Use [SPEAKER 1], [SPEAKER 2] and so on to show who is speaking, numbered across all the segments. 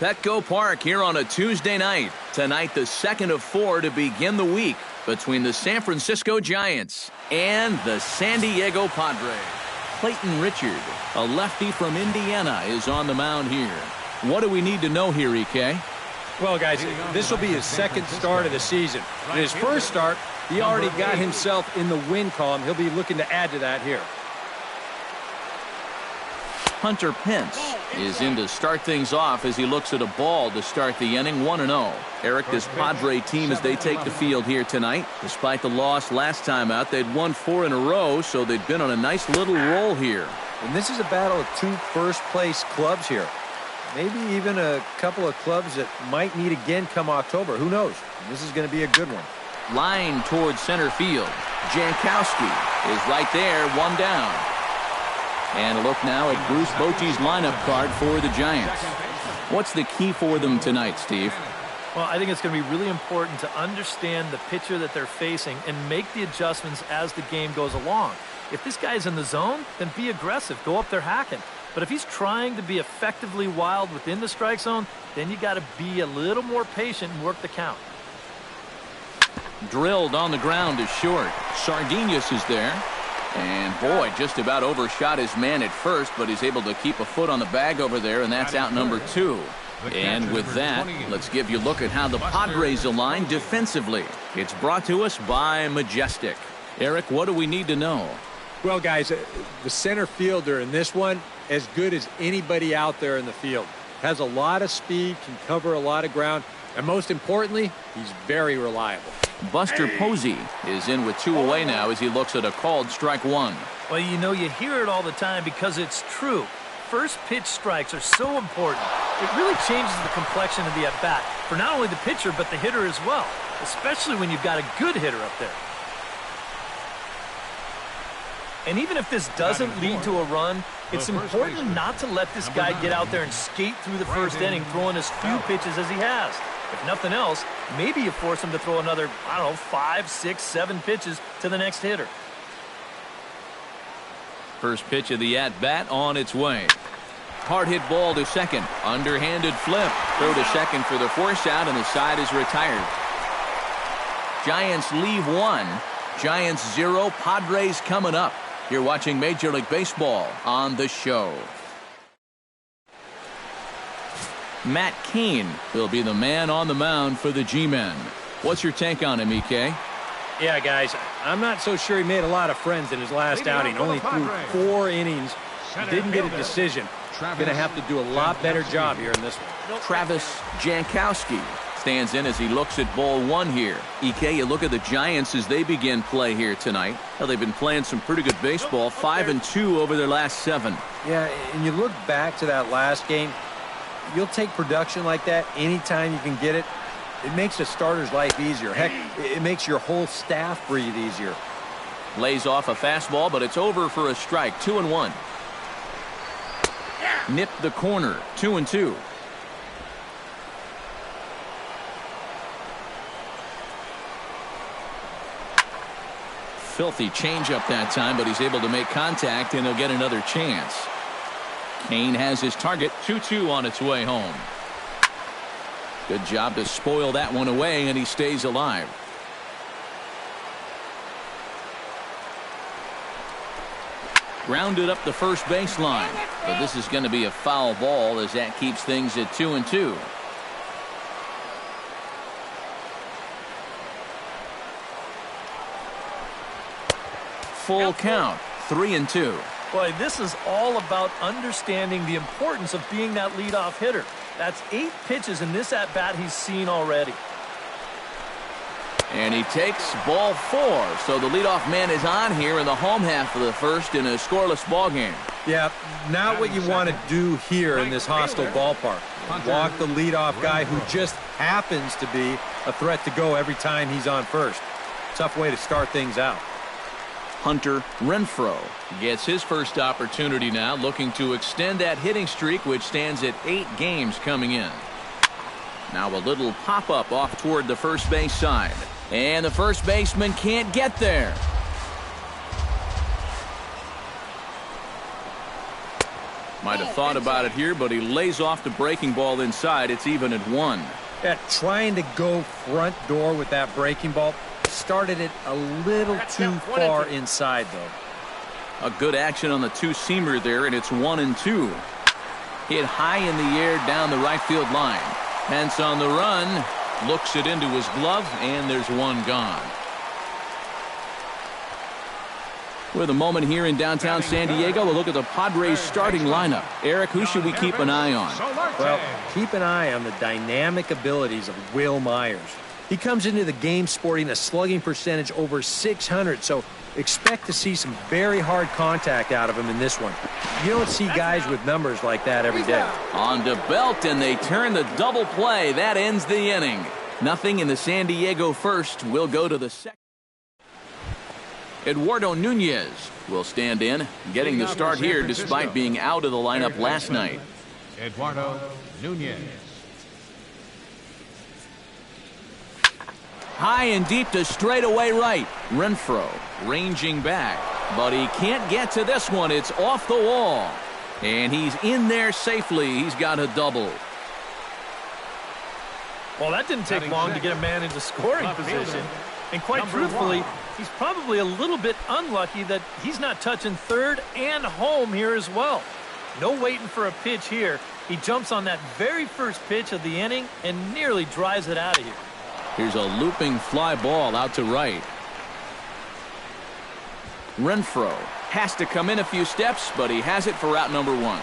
[SPEAKER 1] Petco Park here on a Tuesday night. Tonight, the second of 4 to begin the week between the San Francisco Giants and the San Diego Padres. Clayton Richard, a lefty from Indiana, is on the mound here. What do we need to know here, EK?
[SPEAKER 2] Well, guys, this will be his second start of the season. In his first start, he already got himself in the win column. He'll be looking to add to that here.
[SPEAKER 1] Hunter Pence is in to start things off as he looks at a ball to start the inning. 1-0. Eric, this Padre team, as they take the field here tonight, despite the loss last time out, they'd won 4 in a row, so they've been on a nice little roll here.
[SPEAKER 2] And this is a battle of 2 first-place clubs here. Maybe even a couple of clubs that might meet again come October. Who knows? This is going to be a good one.
[SPEAKER 1] Line towards center field. Jankowski is right there, 1 down. And a look now at Bruce Bochy's lineup card for the Giants. What's the key for them tonight, Steve?
[SPEAKER 3] Well, I think it's going to be really important to understand the pitcher that they're facing and make the adjustments as the game goes along. If this guy's in the zone, then be aggressive. Go up there hacking. But if he's trying to be effectively wild within the strike zone, then you got to be a little more patient and work the count.
[SPEAKER 1] Drilled on the ground is short. Sardinus is there. And boy, just about overshot his man at first, but he's able to keep a foot on the bag over there, and that's out number 2. And with that, let's give you a look at how the Padres align defensively. It's brought to us by Majestic. Eric, what do we need to know?
[SPEAKER 2] Well, guys, the center fielder in this one, as good as anybody out there in the field. Has a lot of speed, can cover a lot of ground, and most importantly, he's very reliable.
[SPEAKER 1] Buster Posey is in with 2 away now as he looks at a called strike 1.
[SPEAKER 3] Well, you know, you hear it all the time because it's true. First pitch strikes are so important. It really changes the complexion of the at-bat for not only the pitcher but the hitter as well, especially when you've got a good hitter up there. And even if this doesn't lead to a run, it's important not to let this guy get out there and skate through the first inning throwing as few pitches as he has. If nothing else, maybe you force him to throw another, 5, 6, 7 pitches to the next hitter.
[SPEAKER 1] First pitch of the at-bat on its way. Hard hit ball to second. Underhanded flip. Throw to second for the force out, and the side is retired. Giants leave 1. Giants 0. Padres coming up. You're watching Major League Baseball on The Show. Matt Cain will be the man on the mound for the G-Men. What's your take on him, EK?
[SPEAKER 2] Yeah, guys, I'm not so sure he made a lot of friends in his last outing. Only threw 4 innings. Didn't get a decision. Going to have to do a lot better job here in this one.
[SPEAKER 1] Travis Jankowski stands in as he looks at ball 1 here. EK, you look at the Giants as they begin play here tonight. Well, they've been playing some pretty good baseball, 5-2 over their last 7.
[SPEAKER 2] Yeah, and you look back to that last game, you'll take production like that anytime you can get it. It makes a starter's life easier. Heck, it makes your whole staff breathe easier.
[SPEAKER 1] Lays off a fastball, but it's over for a strike. 2-1. Nipped the corner. 2-2. Filthy changeup that time, but he's able to make contact, and he'll get another chance. Cain has his target. 2-2 on its way home. Good job to spoil that one away, and he stays alive. Grounded up the first baseline, but this is going to be a foul ball as that keeps things at 2-2. Full count, 3-2.
[SPEAKER 3] Boy, this is all about understanding the importance of being that leadoff hitter. That's 8 pitches in this at-bat he's seen already.
[SPEAKER 1] And he takes ball 4. So the leadoff man is on here in the home half of the first in a scoreless ball game.
[SPEAKER 2] Yeah, not what you want to do here in this hostile ballpark. Walk the leadoff guy who just happens to be a threat to go every time he's on first. Tough way to start things out.
[SPEAKER 1] Hunter Renfroe gets his first opportunity now, looking to extend that hitting streak, which stands at 8 games coming in. Now a little pop-up off toward the first base side. And the first baseman can't get there. Might have thought about it here, but he lays off the breaking ball inside. It's even at 1.
[SPEAKER 2] Yeah, trying to go front door with that breaking ball started it a little too far inside, though.
[SPEAKER 1] A good action on the two-seamer there, and it's 1-2. Hit high in the air down the right field line. Pence on the run, looks it into his glove, and there's one gone. With a moment here in downtown San Diego, we'll look at the Padres starting lineup. Eric, who should we keep an eye on?
[SPEAKER 2] Well, keep an eye on the dynamic abilities of Will Myers. He comes into the game sporting a slugging percentage over .600, so expect to see some very hard contact out of him in this one. You don't see guys with numbers like that every day.
[SPEAKER 1] On to Belt, and they turn the double play. That ends the inning. Nothing in the San Diego first. Will go to the second. Eduardo Nunez will stand in, getting the start here despite being out of the lineup last night.
[SPEAKER 4] Eduardo Nunez.
[SPEAKER 1] High and deep to straightaway right. Renfroe ranging back, but he can't get to this one. It's off the wall, and he's in there safely. He's got a double.
[SPEAKER 3] Well, that didn't take long to get a man into scoring position. And quite truthfully, he's probably a little bit unlucky that he's not touching third and home here as well. No waiting for a pitch here. He jumps on that very first pitch of the inning and nearly drives it out of here.
[SPEAKER 1] Here's a looping fly ball out to right. Renfroe has to come in a few steps, but he has it for out number 1.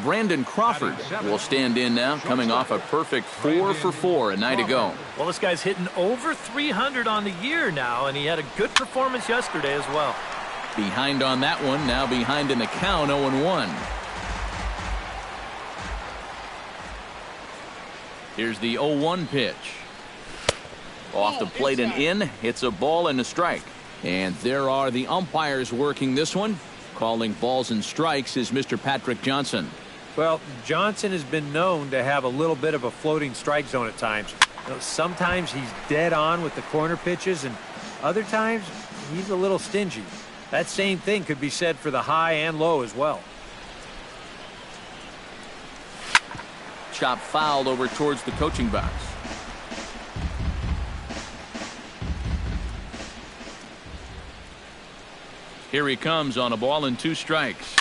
[SPEAKER 1] Brandon Crawford will stand in now, coming off a perfect 4 for 4 a night ago.
[SPEAKER 3] Well, this guy's hitting over 300 on the year now, and he had a good performance yesterday as well.
[SPEAKER 1] Behind on that one, now behind in the count, 0-1. Here's the 0-1 pitch. Off the plate and in, hits a ball and a strike. And there are the umpires working this one. Calling balls and strikes is Mr. Patrick Johnson.
[SPEAKER 2] Well, Johnson has been known to have a little bit of a floating strike zone at times. You know, sometimes he's dead on with the corner pitches, and other times he's a little stingy. That same thing could be said for the high and low as well.
[SPEAKER 1] Chop fouled over towards the coaching box. Here he comes on a ball and 2 strikes.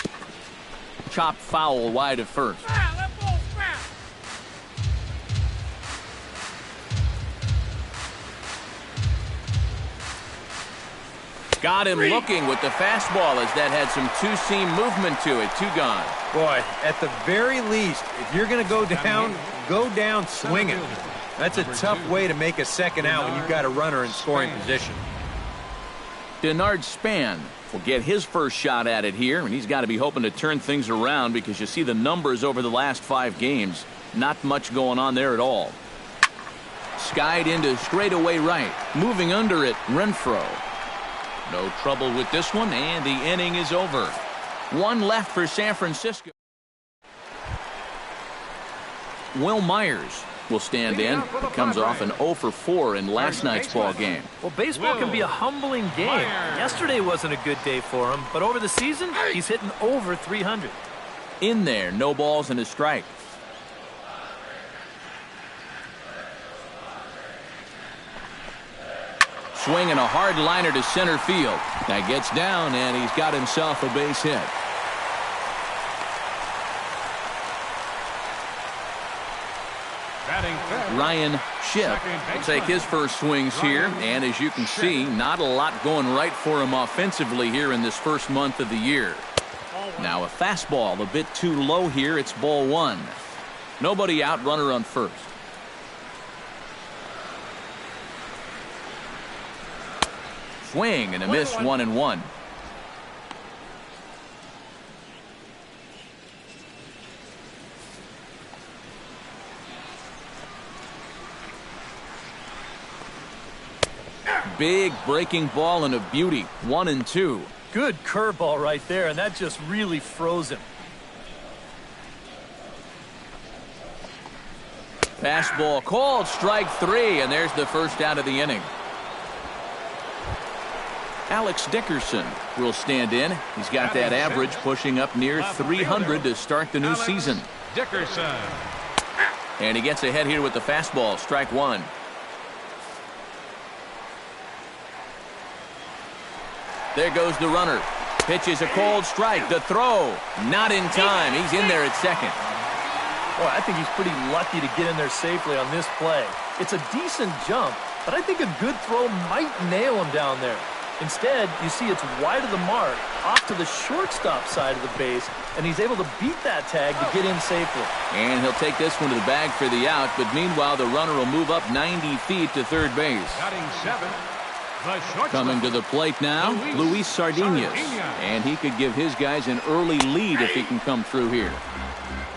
[SPEAKER 1] Chop foul wide of first. Got him looking with the fastball as that had some two-seam movement to it. 2 gone.
[SPEAKER 2] Boy, at the very least, if you're going to go down swinging. That's a tough way to make a second out when you've got a runner in scoring position.
[SPEAKER 1] Denard Span will get his first shot at it here, and he's got to be hoping to turn things around because you see the numbers over the last 5 games. Not much going on there at all. Skied into straightaway right. Moving under it, Renfroe. No trouble with this one, and the inning is over. 1 left for San Francisco. Will Myers will stand in. He comes off an 0 for 4 in last night's ball game.
[SPEAKER 3] Well, baseball can be a humbling game. Yesterday wasn't a good day for him, but over the season, he's hitting over 300.
[SPEAKER 1] In there, no balls and a strike. Swinging a hard liner to center field. That gets down, and he's got himself a base hit. Ryan Schiff will take his first swings here, and as you can see, not a lot going right for him offensively here in this first month of the year. Now a fastball a bit too low here. It's ball 1. Nobody out, runner on first. Swing and a miss, 1-1. Big breaking ball and a beauty, 1-2.
[SPEAKER 3] Good curveball right there, and that just really froze him.
[SPEAKER 1] Fastball called, strike 3, and there's the first out of the inning. Alex Dickerson will stand in. He's got that average pushing up near 300 to start the new season.
[SPEAKER 4] Dickerson.
[SPEAKER 1] And he gets ahead here with the fastball. Strike one. There goes the runner. Pitch is a cold strike. The throw. Not in time. He's in there at second.
[SPEAKER 3] Boy, I think he's pretty lucky to get in there safely on this play. It's a decent jump, but I think a good throw might nail him down there. Instead, you see it's wide of the mark, off to the shortstop side of the base, and he's able to beat that tag to get in safely.
[SPEAKER 1] And he'll take this one to the bag for the out, but meanwhile the runner will move up 90 feet to third base.
[SPEAKER 4] Batting seventh, the shortstop.
[SPEAKER 1] Coming to the plate now, Luis Sardinas. And he could give his guys an early lead if he can come through here.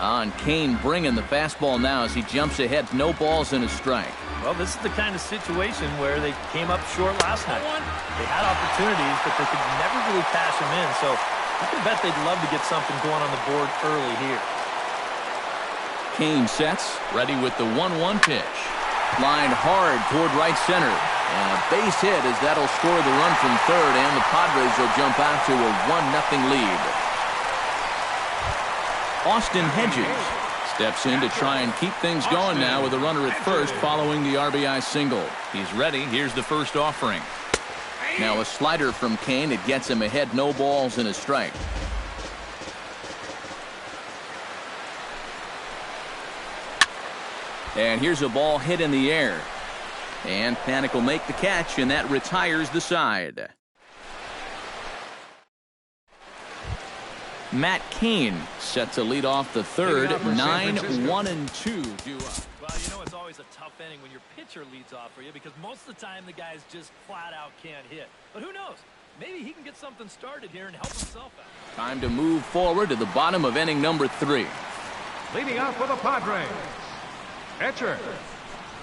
[SPEAKER 1] On Kane bringing the fastball now as he jumps ahead. No balls and a strike.
[SPEAKER 3] Well, this is the kind of situation where they came up short last night. They had opportunities, but they could never really cash them in. So I can bet they'd love to get something going on the board early here.
[SPEAKER 1] Kane sets, ready with the 1-1 pitch. Lined hard toward right center. And a base hit as that'll score the run from third, and the Padres will jump out to a 1-0 lead. Austin Hedges steps in to try and keep things going now with a runner at first following the RBI single. He's ready. Here's the first offering. Now a slider from Kane. It gets him ahead. No balls and a strike. And here's a ball hit in the air. And Panik will make the catch, and that retires the side. Matt Cain set to lead off the third. 9-1-2 due up.
[SPEAKER 3] Well, you know it's always a tough inning when your pitcher leads off for you because most of the time the guys just flat out can't hit. But who knows? Maybe he can get something started here and help himself out.
[SPEAKER 1] Time to move forward to the bottom of inning number 3.
[SPEAKER 4] Leading off for the Padres, pitcher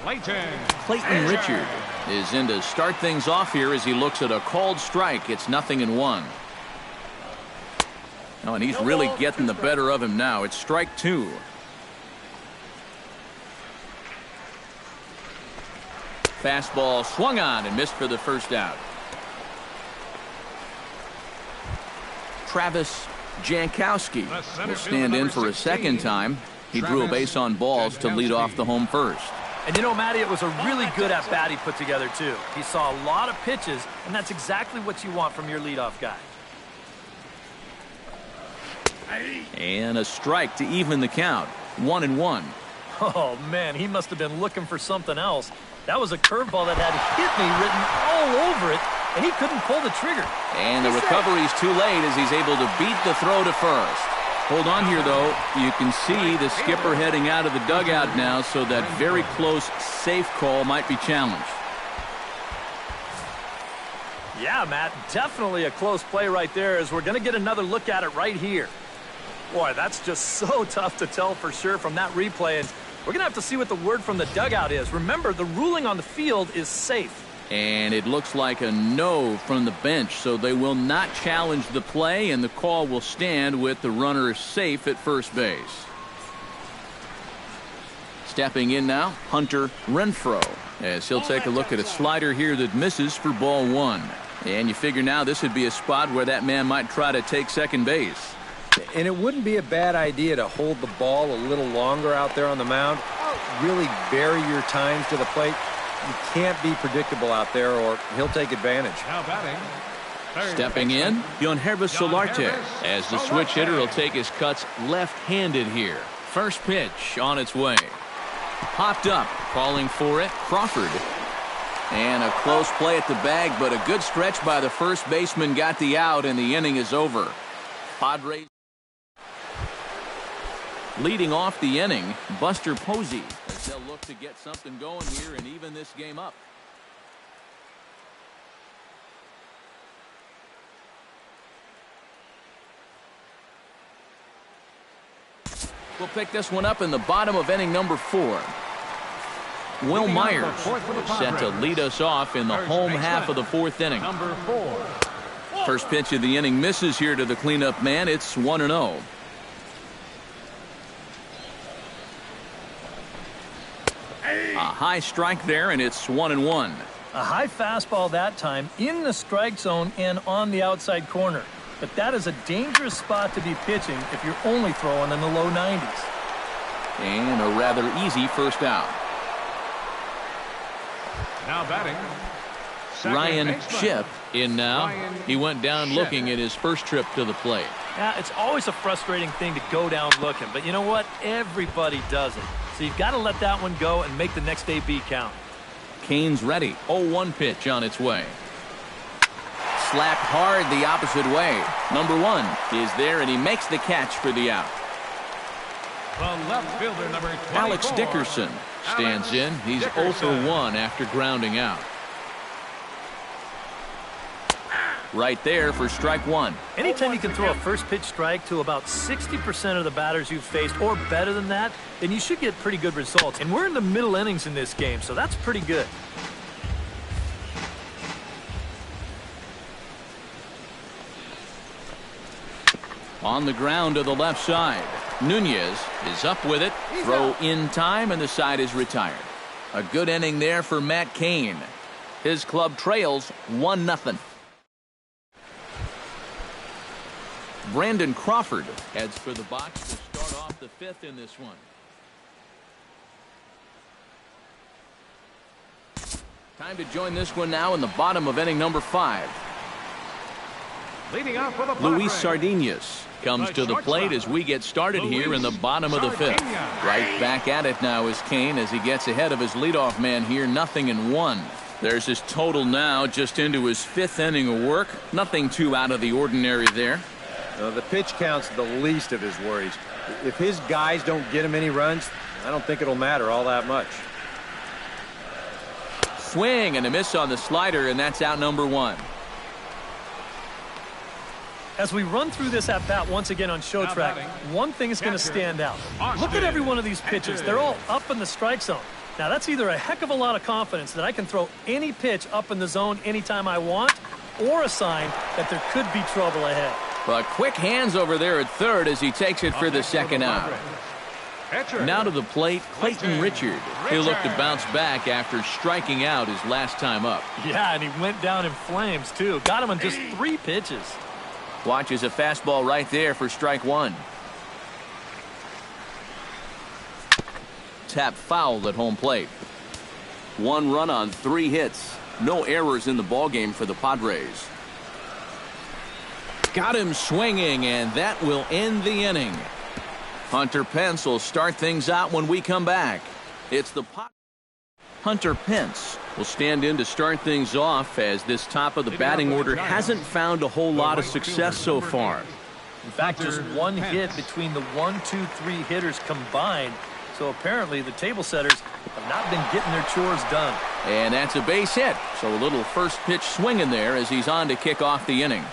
[SPEAKER 1] Clayton Richard is in to start things off here as he looks at a called strike. It's 0-1. Oh, and he's really getting the better of him now. It's strike 2. Fastball swung on and missed for the first out. Travis Jankowski will stand in for a second time. He drew a base on balls to lead off the home first.
[SPEAKER 3] And you know, Matty, it was a really good at-bat he put together, too. He saw a lot of pitches, and that's exactly what you want from your leadoff guy.
[SPEAKER 1] And a strike to even the count. 1-1.
[SPEAKER 3] Oh, man, he must have been looking for something else. That was a curveball that had "hit me" written all over it, and he couldn't pull the trigger.
[SPEAKER 1] And the recovery's too late as he's able to beat the throw to first. Hold on here, though. You can see the skipper heading out of the dugout now, so that very close safe call might be challenged.
[SPEAKER 3] Yeah, Matt, definitely a close play right there as we're going to get another look at it right here. Boy, that's just so tough to tell for sure from that replay, and we're going to have to see what the word from the dugout is. Remember, the ruling on the field is safe.
[SPEAKER 1] And it looks like a no from the bench, so they will not challenge the play, and the call will stand with the runner safe at first base. Stepping in now, Hunter Renfroe, as he'll take a look at a slider here that misses for ball 1. And you figure now this would be a spot where that man might try to take second base.
[SPEAKER 2] And it wouldn't be a bad idea to hold the ball a little longer out there on the mound. Really vary your times to the plate. You can't be predictable out there, or he'll take advantage.
[SPEAKER 4] Now batting,
[SPEAKER 1] Stepping in, Yohanrvis Solarte, as the switch hitter will take his cuts left-handed here. First pitch on its way. Popped up, calling for it, Crawford. And a close play at the bag, but a good stretch by the first baseman got the out, and the inning is over. Padres leading off the inning, Buster Posey, as they'll look to get something going here and even this game up. We'll pick this one up in the bottom of inning number 4. Will Myers set to lead us off in the home half of the 4th inning.
[SPEAKER 4] Number 4.
[SPEAKER 1] First pitch of the inning misses here to the cleanup man. It's 1-0. A high strike there, and it's 1-1.
[SPEAKER 3] A high fastball that time in the strike zone and on the outside corner. But that is a dangerous spot to be pitching if you're only throwing in the low 90s.
[SPEAKER 1] And a rather easy first out.
[SPEAKER 4] Now batting,
[SPEAKER 1] Ryan Shipp in now. He went down looking at his first trip to the plate.
[SPEAKER 3] Yeah, it's always a frustrating thing to go down looking, but you know what? Everybody does it. So you've got to let that one go and make the next AB count.
[SPEAKER 1] Cain's ready. 0-1 pitch on its way. Slapped hard the opposite way. Number 1 is there, and he makes the catch for the out.
[SPEAKER 4] the left fielder, number 24.
[SPEAKER 1] Alex Dickerson stands in. He's 0 for 1 after grounding out. Right there for strike 1.
[SPEAKER 3] Anytime you can throw a first pitch strike to about 60% of the batters you've faced or better than that, then you should get pretty good results. And we're in the middle innings in this game, so that's pretty good.
[SPEAKER 1] On the ground to the left side. Nunez is up with it. Throw in time, and the side is retired. A good inning there for Matt Cain. His club trails 1-0. Brandon Crawford heads for the box to start off the 5th in this one. Time to join this one now in the bottom of inning number 5.
[SPEAKER 4] Leading off for the
[SPEAKER 1] Luis
[SPEAKER 4] Padres.
[SPEAKER 1] Sardinhas comes to the plate as we get started here in the bottom of the 5th. Right back at it now is Cain as he gets ahead of his leadoff man here, 0-1. There's his total now, just into his 5th inning of work. Nothing too out of the ordinary there.
[SPEAKER 2] The pitch count's the least of his worries. If his guys don't get him any runs, I don't think it'll matter all that much.
[SPEAKER 1] Swing and a miss on the slider, and that's out number 1.
[SPEAKER 3] As we run through this at-bat once again on Show Track, one thing is going to stand out. Look at every one of these pitches. They're all up in the strike zone. Now, that's either a heck of a lot of confidence that I can throw any pitch up in the zone anytime I want, or a sign that there could be trouble ahead.
[SPEAKER 1] But quick hands over there at third as he takes it for the second out. Now to the plate, Clayton Richard. He'll look to bounce back after striking out his last time up.
[SPEAKER 3] Yeah, and he went down in flames, too. Got him on just 3 pitches.
[SPEAKER 1] Watches a fastball right there for strike 1. Tap foul at home plate. 1 run on 3 hits. No errors in the ballgame for the Padres. Got him swinging, and that will end the inning. Hunter Pence will start things out when we come back. It's the Hunter Pence will stand in to start things off as this top of the batting order hasn't found a whole lot of success so far.
[SPEAKER 3] In fact, just 1 hit between the 1, 2, 3 hitters combined. So apparently the table setters have not been getting their chores done.
[SPEAKER 1] And that's a base hit. So a little first pitch swinging there as he's on to kick off the inning.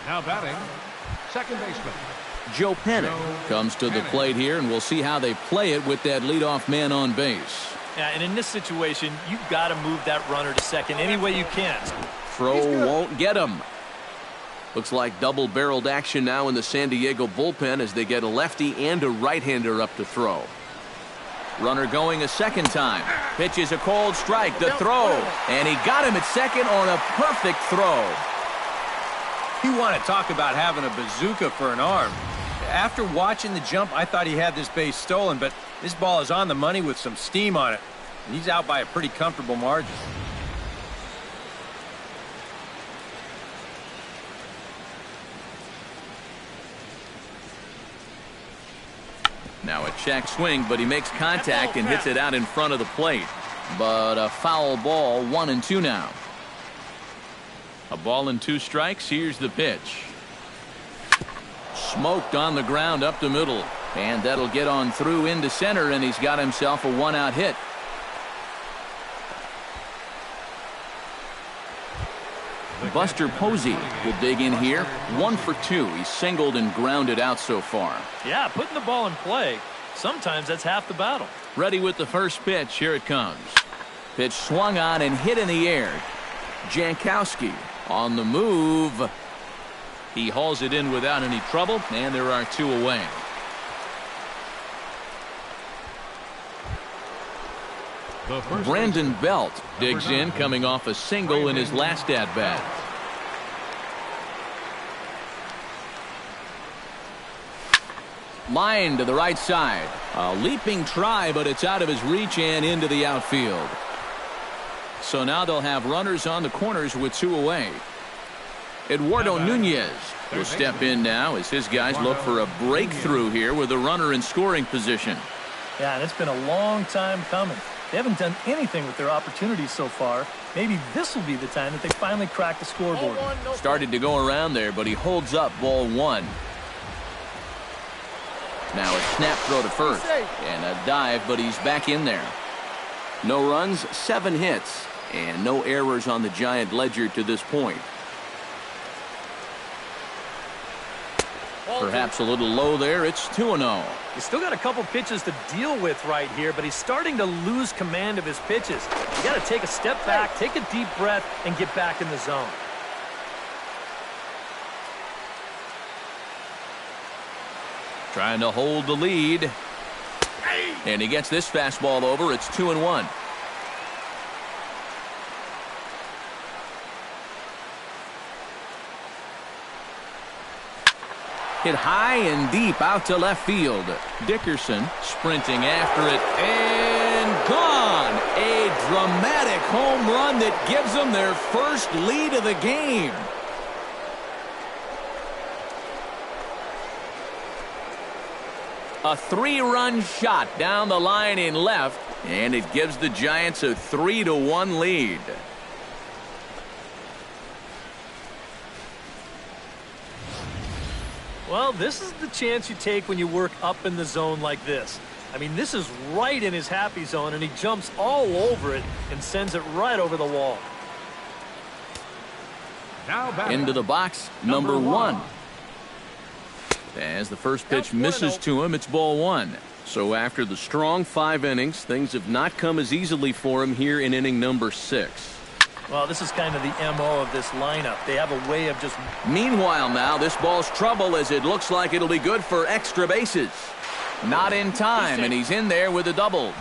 [SPEAKER 4] Now batting, second baseman.
[SPEAKER 1] Joe Pennick comes to the plate here, and we'll see how they play it with that leadoff man on base.
[SPEAKER 3] Yeah, and in this situation, you've got to move that runner to second any way you can.
[SPEAKER 1] Throw won't get him. Looks like double-barreled action now in the San Diego bullpen as they get a lefty and a right-hander up to throw. Runner going a second time. Pitches a cold strike. The throw. And he got him at second on a perfect throw.
[SPEAKER 2] You want to talk about having a bazooka for an arm. After watching the jump, I thought he had this base stolen, but this ball is on the money with some steam on it. And he's out by a pretty comfortable margin.
[SPEAKER 1] Now a check swing, but he makes contact and hits it out in front of the plate. But a foul ball, 1-2 now. A ball and 2 strikes. Here's the pitch. Smoked on the ground up the middle. And that'll get on through into center, and he's got himself a 1-out hit. Buster Posey will dig in here. 1 for 2. He's singled and grounded out so far.
[SPEAKER 3] Yeah, putting the ball in play, sometimes that's half the battle.
[SPEAKER 1] Ready with the first pitch. Here it comes. Pitch swung on and hit in the air. Jankowski on the move. He hauls it in without any trouble, and there are 2 away. Brandon Belt digs in, coming off a single in his last at-bat. Line to the right side. A leaping try, but it's out of his reach and into the outfield. So now they'll have runners on the corners with 2 away. Eduardo Nunez will step in now as his guys look for a breakthrough here with a runner in scoring position.
[SPEAKER 3] Yeah, and it's been a long time coming. They haven't done anything with their opportunities so far. Maybe this will be the time that they finally crack the scoreboard.
[SPEAKER 1] Started to go around there, but he holds up ball 1. Now a snap throw to first and a dive, but he's back in there. No runs, 7 hits, and no errors on the Giant ledger to this point. Perhaps a little low there. It's 2-0.
[SPEAKER 3] He's still got a couple pitches to deal with right here, but he's starting to lose command of his pitches. You got to take a step back, take a deep breath, and get back in the zone.
[SPEAKER 1] Trying to hold the lead. And he gets this fastball over. It's 2-1. Hit high and deep out to left field. Dickerson sprinting after it and gone. A dramatic home run that gives them their first lead of the game. A 3-run shot down the line in left, and it gives the Giants a 3-1 lead.
[SPEAKER 3] Well, this is the chance you take when you work up in the zone like this. I mean, this is right in his happy zone, and he jumps all over it and sends it right over the wall.
[SPEAKER 4] Now
[SPEAKER 1] into the box, number 1. As the first pitch misses to him, it's ball 1. So after the strong 5 innings, things have not come as easily for him here in inning number 6.
[SPEAKER 3] Well, this is kind of the MO of this lineup. They have a way of just...
[SPEAKER 1] Meanwhile now, this ball's trouble as it looks like it'll be good for extra bases. Not in time, and he's in there with a double.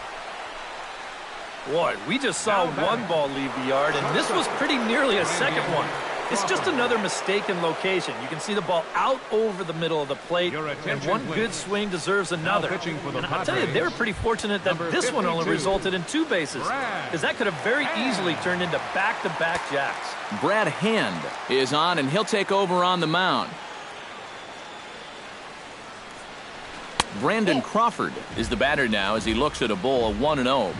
[SPEAKER 3] Boy, we just saw one ball leave the yard, and this was pretty nearly a second one. It's just another mistaken location. You can see the ball out over the middle of the plate, and one good swing deserves another. And I'll tell you, they were pretty fortunate that this one only resulted in 2 bases, because that could have very easily turned into back-to-back jacks.
[SPEAKER 1] Brad Hand is on, and he'll take over on the mound. Brandon Crawford is the batter now as he looks at a ball of 1-0.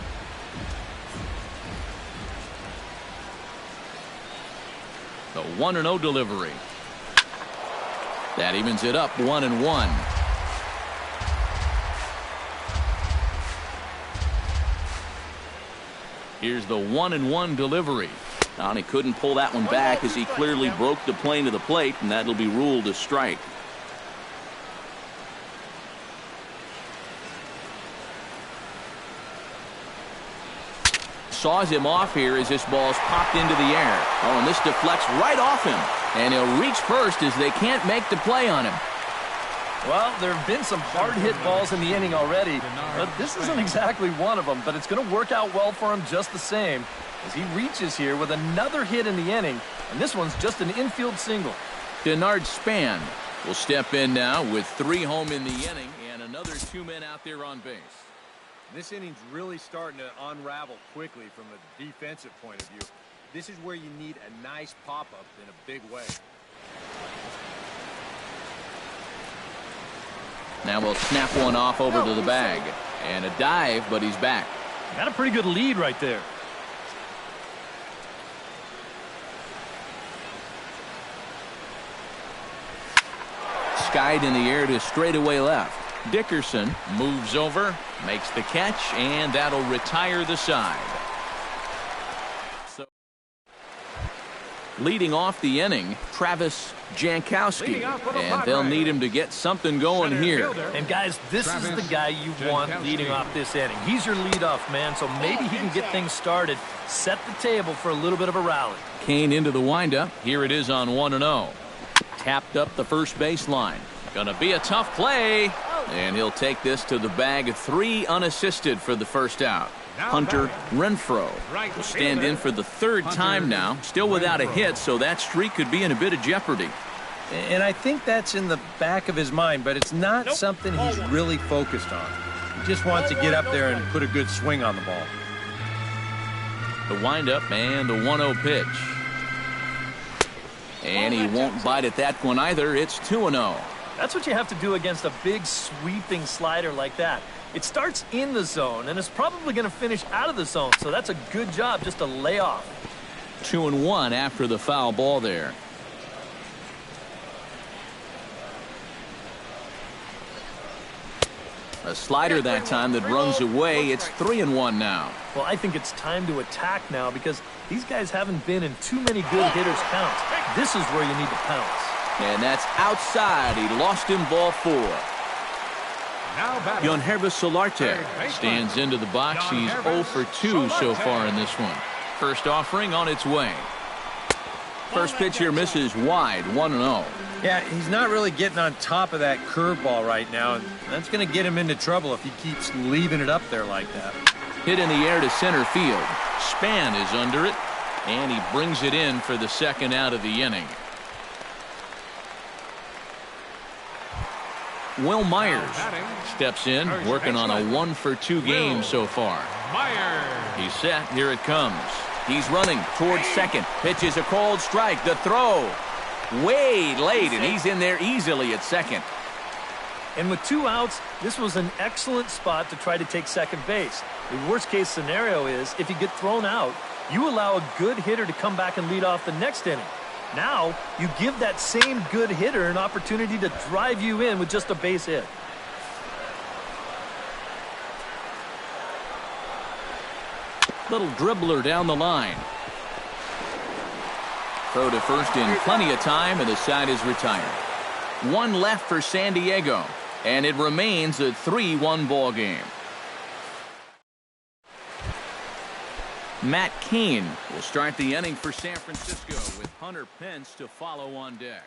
[SPEAKER 1] The 1-0 delivery. That evens it up 1-1. Here's the 1-1 delivery. Now he couldn't pull that one back as he clearly broke the plane of the plate, and that'll be ruled a strike. Saws him off here as this ball's popped into the air. Oh, and this deflects right off him. And he'll reach first as they can't make the play on him.
[SPEAKER 3] Well, there have been some hard-hit balls in the inning already, but this isn't exactly one of them. But it's going to work out well for him just the same as he reaches here with another hit in the inning, and this one's just an infield single.
[SPEAKER 1] Denard Span will step in now with 3 home in the inning and another 2 men out there on base.
[SPEAKER 2] This inning's really starting to unravel quickly from a defensive point of view. This is where you need a nice pop-up in a big way.
[SPEAKER 1] Now we'll snap one off over to the bag. And a dive, but he's back.
[SPEAKER 3] Got a pretty good lead right there.
[SPEAKER 1] Skied in the air to straightaway left. Dickerson moves over, makes the catch, and that'll retire the side. So, leading off the inning, Travis Jankowski, and they'll need him to get something going here.
[SPEAKER 3] And guys, this is the guy you want leading off this inning. He's your leadoff man, so maybe he can get things started, set the table for a little bit of a rally.
[SPEAKER 1] Kane into the windup. Here it is on 1-0. Tapped up the first baseline. Gonna be a tough play. And he'll take this to the bag. 3 unassisted for the first out. Hunter Renfroe will stand in for the 3rd time now. Still without a hit, so that streak could be in a bit of jeopardy.
[SPEAKER 2] And I think that's in the back of his mind, but it's not something he's really focused on. He just wants to get up there and put a good swing on the ball.
[SPEAKER 1] The windup and the 1-0 pitch. And he won't bite at that one either. It's 2-0.
[SPEAKER 3] That's what you have to do against a big sweeping slider like that. It starts in the zone, and it's probably going to finish out of the zone, so that's a good job just to lay off.
[SPEAKER 1] 2-1 after the foul ball there. A slider that time that runs away. It's 3-1 now.
[SPEAKER 3] Well, I think it's time to attack now because these guys haven't been in too many good hitters' counts. This is where you need to pounce.
[SPEAKER 1] And that's outside. He lost him ball 4. Yangervis Solarte stands into the box. He's 0 for 2 so far in this one. First offering on its way. First pitch here misses wide, 1-0.
[SPEAKER 2] Yeah, he's not really getting on top of that curveball right now, and that's going to get him into trouble if he keeps leaving it up there like that.
[SPEAKER 1] Hit in the air to center field. Span is under it, and he brings it in for the 2nd out of the inning. Will Myers steps in, working on a 1 for 2 game so far. He's set. Here it comes. He's running towards second. Pitches a cold strike. The throw. Way late, and he's in there easily at second.
[SPEAKER 3] And with 2 outs, this was an excellent spot to try to take second base. The worst case scenario is if you get thrown out, you allow a good hitter to come back and lead off the next inning. Now you give that same good hitter an opportunity to drive you in with just a base hit.
[SPEAKER 1] Little dribbler down the line. Throw to first in plenty of time, and the side is retired. 1 left for San Diego, and it remains a 3-1 ball game. Matt Cain will start the inning for San Francisco with Hunter Pence to follow on deck.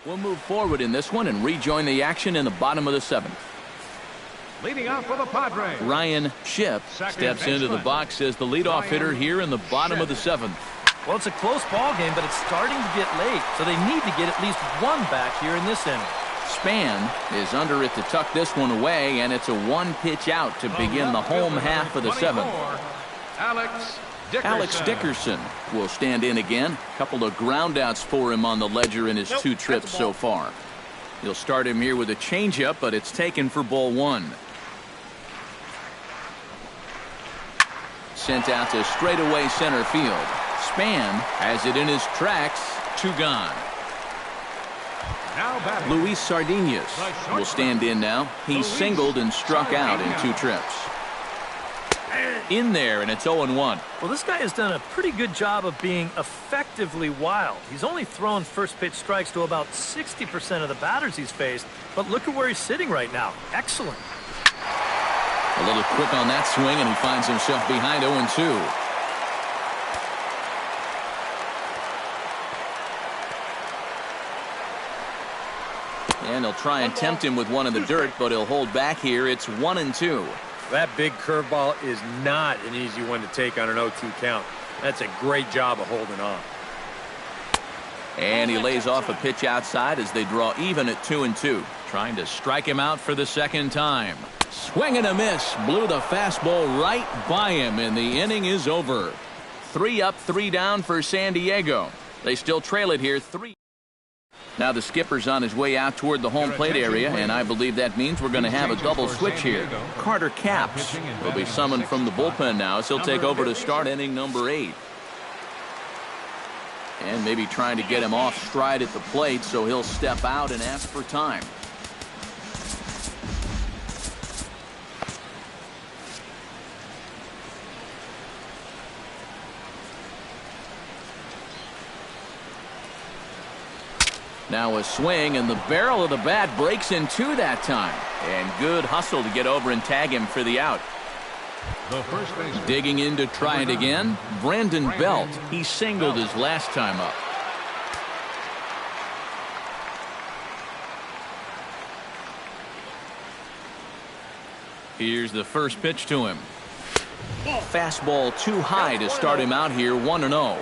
[SPEAKER 1] We'll move forward in this one and rejoin the action in the bottom of the 7th.
[SPEAKER 4] Leading off for the Padres,
[SPEAKER 1] Ryan Shipp steps into the box as the leadoff hitter here in the bottom of the 7th.
[SPEAKER 3] Well, it's a close ball game, but it's starting to get late, so they need to get at least 1 back here in this inning.
[SPEAKER 1] Span is under it to tuck this one away, and it's a 1-pitch out to begin the home half of the 7th. Alex Dickerson will stand in again. A couple of groundouts for him on the ledger in his 2 trips so far. He'll start him here with a changeup, but it's taken for ball 1. Sent out to straightaway center field. Span has it in his tracks. 2 gone. Luis Sardinas will stand in now. He's singled and struck out in 2 trips. In there, and it's 0-1.
[SPEAKER 3] Well, this guy has done a pretty good job of being effectively wild. He's only thrown first pitch strikes to about 60% of the batters he's faced, but look at where he's sitting right now. Excellent.
[SPEAKER 1] A little quick on that swing, and he finds himself behind 0-2. And he'll try and tempt him with one in the dirt, but he'll hold back here. It's 1-2.
[SPEAKER 2] That big curveball is not an easy one to take on an 0-2 count. That's a great job of holding on.
[SPEAKER 1] And he lays off a pitch outside as they draw even at 2-2. Trying to strike him out for the 2nd time. Swing and a miss. Blew the fastball right by him, and the inning is over. 3 up, 3 down for San Diego. They still trail it here 3. Now the skipper's on his way out toward the home plate area, and I believe that means we're going to have a double switch here. Carter Capps will be summoned from the bullpen now as he'll take over to start inning number 8. And maybe trying to get him off stride at the plate, so he'll step out and ask for time. Now a swing, and the barrel of the bat breaks in 2 that time. And good hustle to get over and tag him for the out. Digging in to try it again, Brandon Belt. He singled his last time up. Here's the first pitch to him. Fastball too high to start him out here, 1-0.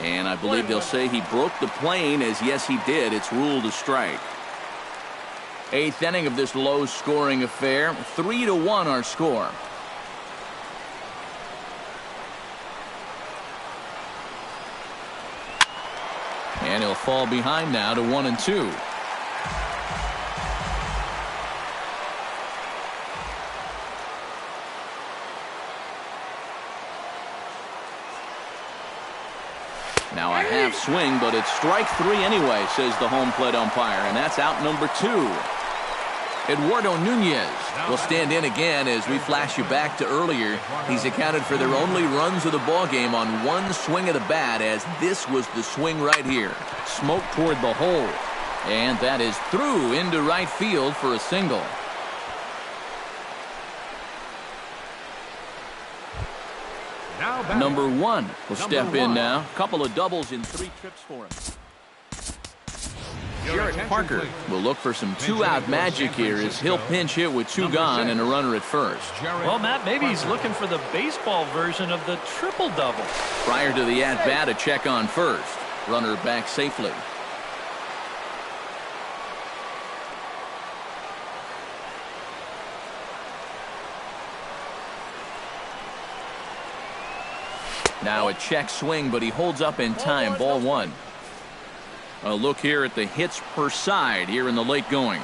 [SPEAKER 1] And I believe they'll say he broke the plane, as yes he did. It's ruled a strike. 8th inning of this low-scoring affair. 3-1 our score. And he'll fall behind now to 1-2. Now a half swing, but it's strike 3 anyway, says the home plate umpire, and that's out number 2. Eduardo Nunez will stand in again as we flash you back to earlier. He's accounted for their only runs of the ball game on one swing of the bat, as this was the swing right here. Smoke toward the hole, and that is through into right field for a single. Number 1 will step in now. Couple of doubles in 3 trips for him. Jarrett Parker will look for some 2-out magic here as he'll pinch hit with 2 gone and a runner at first.
[SPEAKER 3] Well, Matt, maybe he's looking for the baseball version of the triple-double.
[SPEAKER 1] Prior to the at-bat, a check on first. Runner back safely. Now a check swing, but he holds up in time. Ball 1. A look here at the hits per side here in the late going.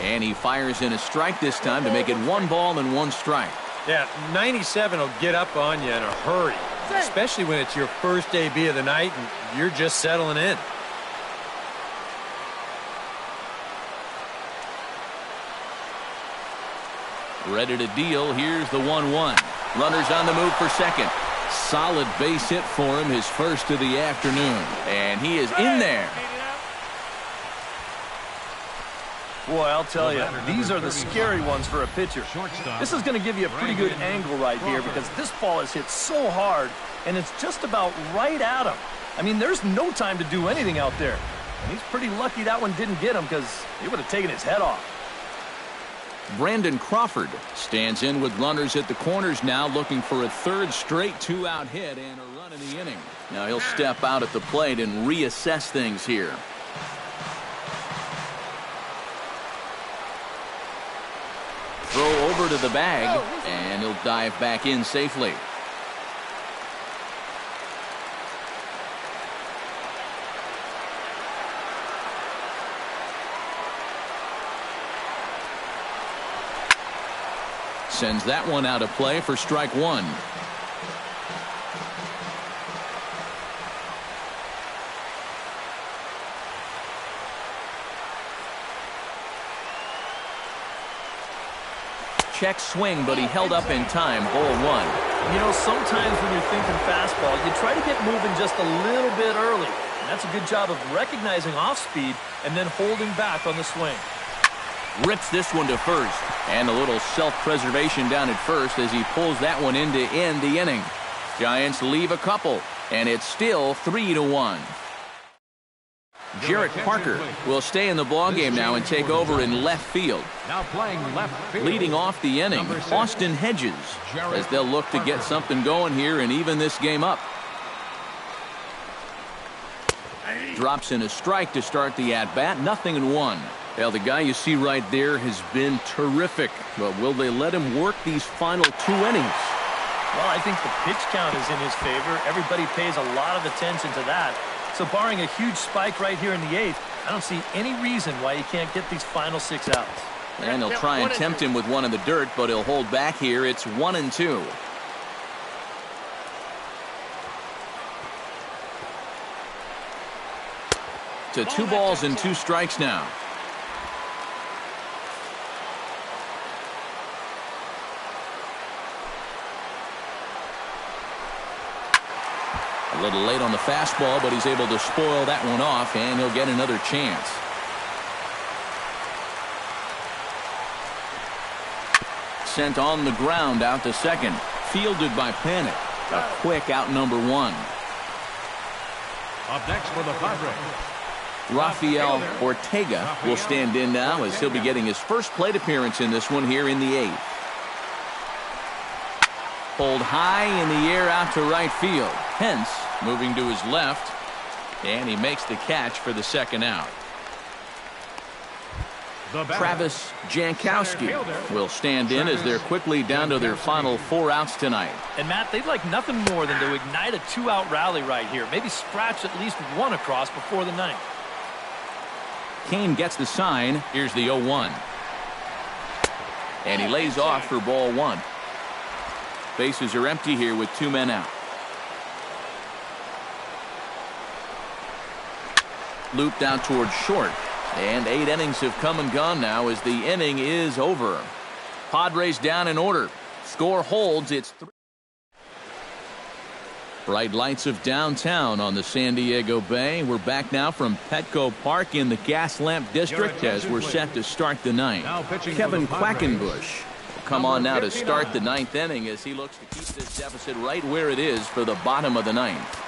[SPEAKER 1] And he fires in a strike this time to make it 1 ball and 1 strike.
[SPEAKER 2] Yeah, 97 will get up on you in a hurry, especially when it's your first AB of the night and you're just settling in.
[SPEAKER 1] Ready to deal. Here's the 1-1. Runners on the move for second. Solid base hit for him, his first of the afternoon. And he is in there.
[SPEAKER 3] Boy, I'll tell you, these are the scary ones for a pitcher. This is going to give you a pretty good angle right here because this ball is hit so hard, and it's just about right at him. I mean, there's no time to do anything out there. And he's pretty lucky that one didn't get him because he would have taken his head off.
[SPEAKER 1] Brandon Crawford stands in with runners at the corners now, looking for a 3rd straight 2-out hit and a run in the inning. Now he'll step out at the plate and reassess things here. Throw over to the bag, and he'll dive back in safely. Sends that one out of play for strike 1. Check swing, but he held up in time. Ball 1.
[SPEAKER 3] You know, sometimes when you're thinking fastball, you try to get moving just a little bit early. And that's a good job of recognizing off speed and then holding back on the swing.
[SPEAKER 1] Rips this one to first, and a little self-preservation down at first as he pulls that one in to end the inning. Giants leave a couple, and it's still 3-1. Jarrett Parker will stay in the ballgame now and take over in left field.
[SPEAKER 4] Now playing left field.
[SPEAKER 1] Leading off the inning, Austin Hedges, as they'll look to get something going here and even this game up. Drops in a strike to start the at-bat, 0-1. Well, the guy you see right there has been terrific, but will they let him work these final 2 innings?
[SPEAKER 3] Well, I think the pitch count is in his favor. Everybody pays a lot of attention to that. So barring a huge spike right here in the 8th, I don't see any reason why he can't get these final 6 outs.
[SPEAKER 1] And he'll try and tempt him with one in the dirt, but he'll hold back here. It's 1-2. To 2 balls and 2 strikes now. A little late on the fastball, but he's able to spoil that one off, and he'll get another chance. sent on the ground out to second. Fielded by Panik. A quick out number one.
[SPEAKER 4] Up next for the Padres.
[SPEAKER 1] Rafael Ortega will stand in now as he'll be getting his first plate appearance in this one here in the 8th. Pulled high in the air out to right field. Hence moving to his left, and he makes the catch for the second out. Travis Jankowski will stand in as they're quickly down to their final 4 outs tonight.
[SPEAKER 3] And Matt, they'd like nothing more than to ignite a 2-out rally right here. Maybe scratch at least one across before the 9th.
[SPEAKER 1] Kane gets the sign. Here's the 0-1. And he lays off for ball 1. Bases are empty here with 2 men out. Looped out towards short. And 8 innings have come and gone now as the inning is over. Padres down in order. Score holds. It's 3. Bright lights of downtown on the San Diego Bay. We're back now from Petco Park in the Gaslamp District as we're set to start the 9th. Kevin Quackenbush will come on now to start the 9th inning as he looks to keep this deficit right where it is for the bottom of the 9th.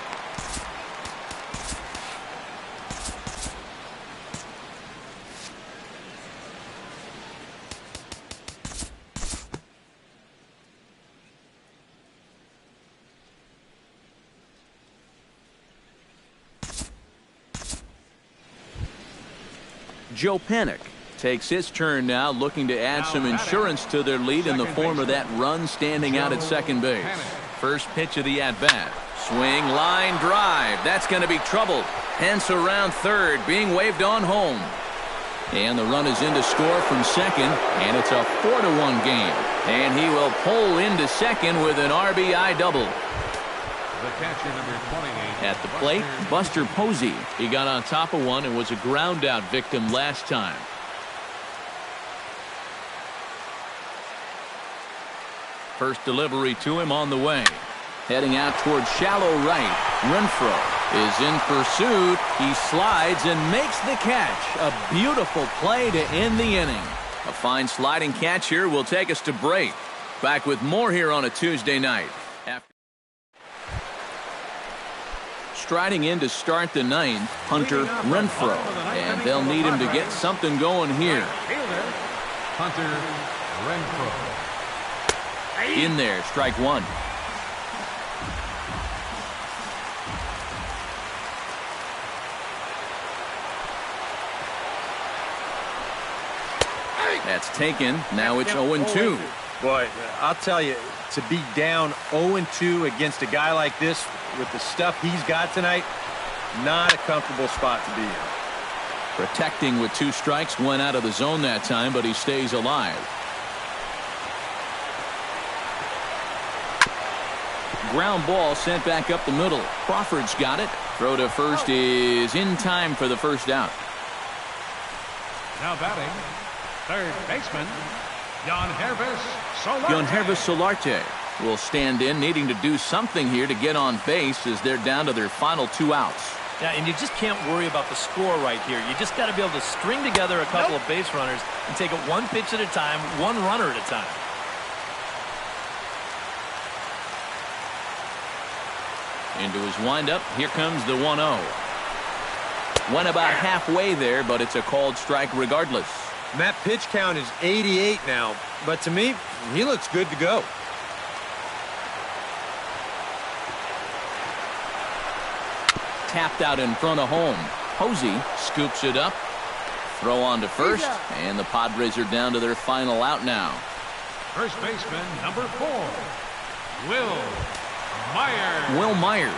[SPEAKER 1] Joe Panik takes his turn now, looking to add some insurance to their lead in the form of that run standing out at second base. First pitch of the at-bat. Swing, line drive. That's going to be trouble. Hence around third, being waved on home. And the run is in to score from second, and it's a 4-1 game. And he will pull into second with an RBI double.
[SPEAKER 4] The catcher, number 28.
[SPEAKER 1] At the plate, Buster Posey. He got on top of one and was a ground-out victim last time. First delivery to him on the way. Heading out towards shallow right. Renfroe is in pursuit. He slides and makes the catch. A beautiful play to end the inning. A fine sliding catch here will take us to break. Back with more here on a Tuesday night. Striding in to start the 9th, Hunter Renfroe. And they'll need him to get something going here.
[SPEAKER 4] Hunter Renfroe.
[SPEAKER 1] In there, strike 1. That's taken. Now it's 0-2.
[SPEAKER 2] Boy, I'll tell you, to be down 0-2 against a guy like this with the stuff he's got tonight, not a comfortable spot to be in.
[SPEAKER 1] Protecting with 2 strikes, went out of the zone that time, but he stays alive. Ground ball sent back up the middle. Crawford's got it. Throw to first is in time for the first out.
[SPEAKER 4] Now batting, third baseman, Yangervis Solarte.
[SPEAKER 1] Yangervis Solarte will stand in, needing to do something here to get on base as they're down to their final 2 outs.
[SPEAKER 3] Yeah, and you just can't worry about the score right here. You just got to be able to string together a couple of base runners and take it 1 pitch at a time, 1 runner at a time.
[SPEAKER 1] Into his windup, here comes the 1-0. Went about halfway there, but it's a called strike regardless.
[SPEAKER 2] And that pitch count is 88 now, but to me, he looks good to go.
[SPEAKER 1] Tapped out in front of home. Posey scoops it up. Throw on to first, and the Padres are down to their final out now.
[SPEAKER 4] First baseman, number 4, Will Myers.
[SPEAKER 1] Will Myers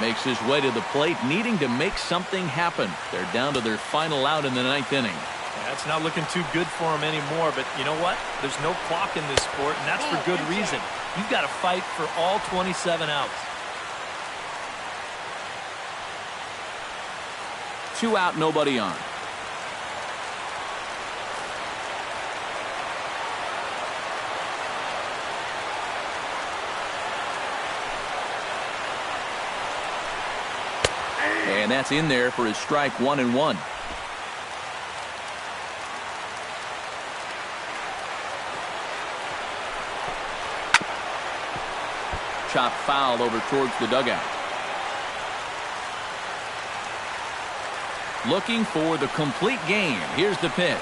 [SPEAKER 1] makes his way to the plate, needing to make something happen. They're down to their final out in the 9th inning.
[SPEAKER 3] Yeah, it's not looking too good for him anymore, but you know what? There's no clock in this sport, and that's for good reason. You've got to fight for all 27 outs.
[SPEAKER 1] 2 out, nobody on. And that's in there for his strike 1-1. chopped foul over towards the dugout. Looking for the complete game. Here's the pitch.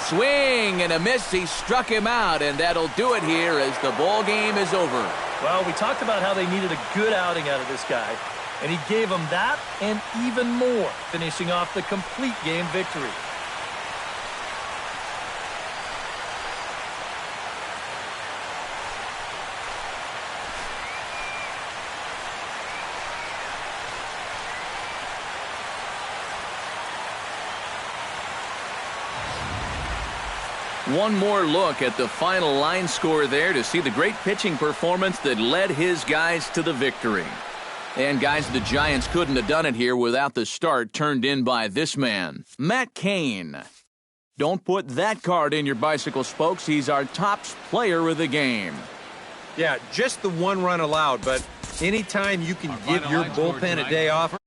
[SPEAKER 1] Swing and a miss. He struck him out, and that'll do it here as the ball game is over.
[SPEAKER 3] Well, we talked about how they needed a good outing out of this guy, and he gave them that and even more, finishing off the complete game victory.
[SPEAKER 1] One more look at the final line score there to see the great pitching performance that led his guys to the victory. And guys, the Giants couldn't have done it here without the start turned in by this man, Matt Cain. Don't put that card in your bicycle spokes. He's our top player of the game.
[SPEAKER 2] Yeah, just the one run allowed, but anytime you can give your bullpen a day off,